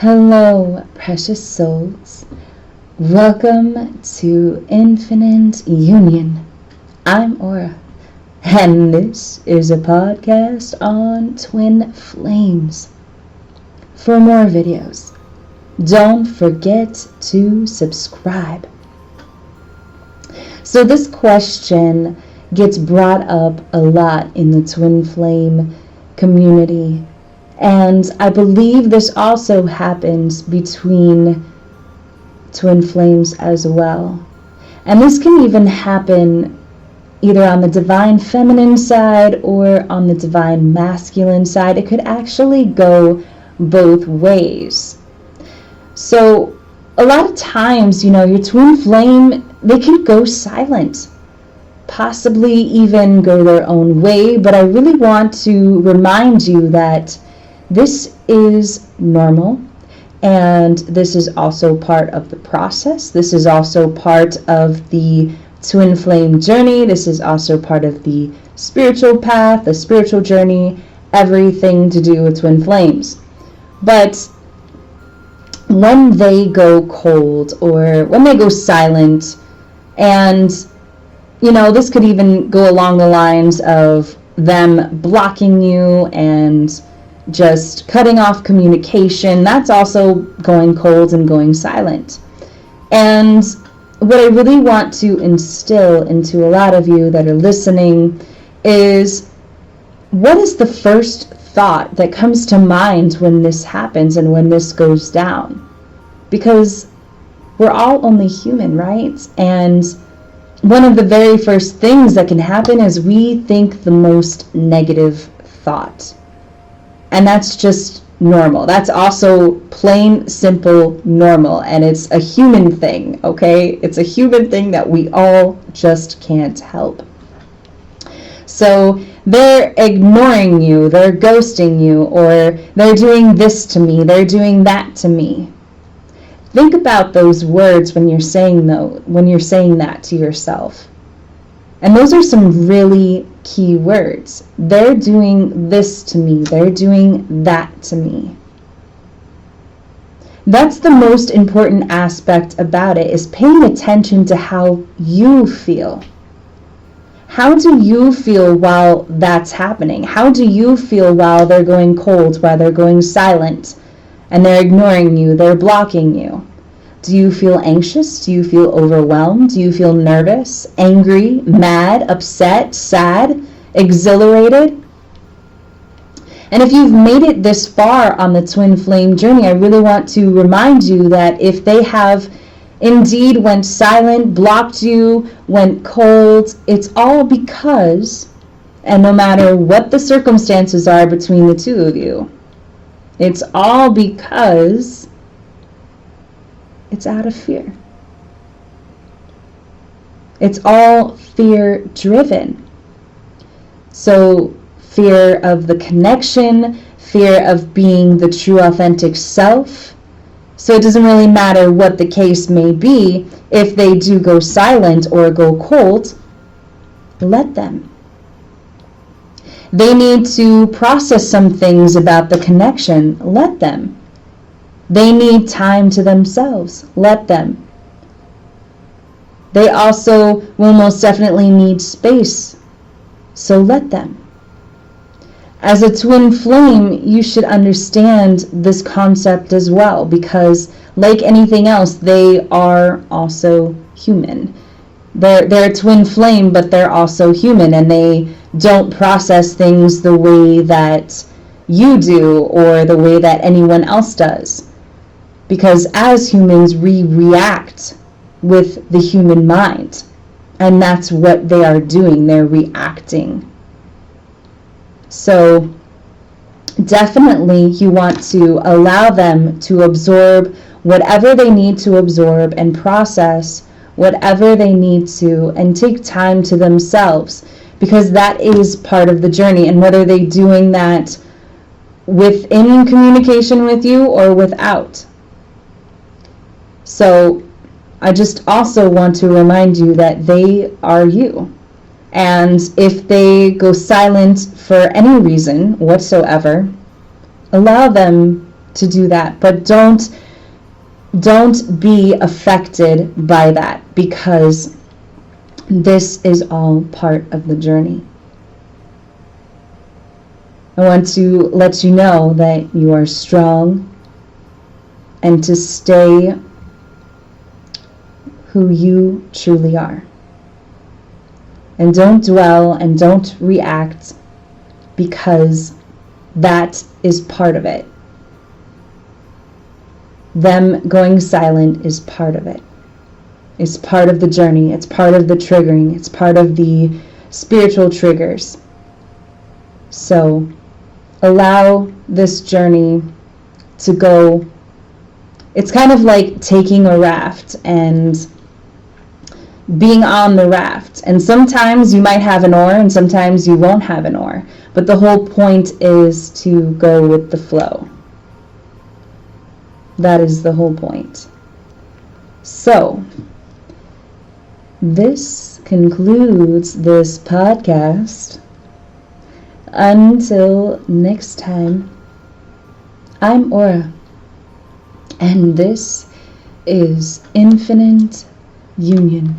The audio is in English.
Hello, precious souls. Welcome to Infinite Union. I'm Aura, and this is a podcast on twin flames. For more videos, don't forget to subscribe. So this question gets brought up a lot in the twin flame community. And I believe this also happens between twin flames as well. And this can even happen either on the divine feminine side or on the divine masculine side. It could actually go both ways. So a lot of times, your twin flame, they can go silent, possibly even go their own way. But I really want to remind you that this is normal, and this is also part of the process. This is also part of the twin flame journey. This is also part of the spiritual path, the spiritual journey, everything to do with twin flames. But when they go cold or when they go silent, and this could even go along the lines of them blocking you and just cutting off communication, that's also going cold and going silent. And what I really want to instill into a lot of you that are listening is, what is the first thought that comes to mind when this happens and when this goes down? Because we're all only human, right? And one of the very first things that can happen is we think the most negative thought. And that's just normal. That's also plain, simple, normal. And it's a human thing, okay? It's a human thing that we all just can't help. So they're ignoring you, they're ghosting you, or they're doing this to me, they're doing that to me. Think about those words when you're saying that to yourself. And those are some really key words. They're doing this to me. They're doing that to me. That's the most important aspect about it, is paying attention to how you feel. How do you feel while that's happening? How do you feel while they're going cold, while they're going silent, and they're ignoring you, they're blocking you? Do you feel anxious? Do you feel overwhelmed? Do you feel nervous, angry, mad, upset, sad, exhilarated? And if you've made it this far on the twin flame journey, I really want to remind you that if they have indeed went silent, blocked you, went cold, it's all because, and no matter what the circumstances are between the two of you, it's all because it's out of fear. It's all fear driven. So fear of the connection, fear of being the true authentic self. So it doesn't really matter what the case may be. If they do go silent or go cold, let them. They need to process some things about the connection. Let them. They need time to themselves. Let them. They also will most definitely need space. So let them. As a twin flame, you should understand this concept as well, because like anything else, they are also human. They're a twin flame, but they're also human, and they don't process things the way that you do or the way that anyone else does. Because as humans, we react with the human mind. And that's what they are doing. They're reacting. So definitely you want to allow them to absorb whatever they need to absorb and process whatever they need to, and take time to themselves, because that is part of the journey. And whether they're doing that within communication with you or without. So I just also want to remind you that they are you. And if they go silent for any reason whatsoever, allow them to do that, but don't be affected by that, because this is all part of the journey. I want to let you know that you are strong, and to stay who you truly are. And don't dwell and don't react, because that is part of it. Them going silent is part of it. It's part of the journey. It's part of the triggering. It's part of the spiritual triggers. So allow this journey to go. It's kind of like taking a raft and being on the raft. And sometimes you might have an oar and sometimes you won't have an oar. But the whole point is to go with the flow. That is the whole point. So, this concludes this podcast. Until next time, I'm Aura, and this is Infinite Union.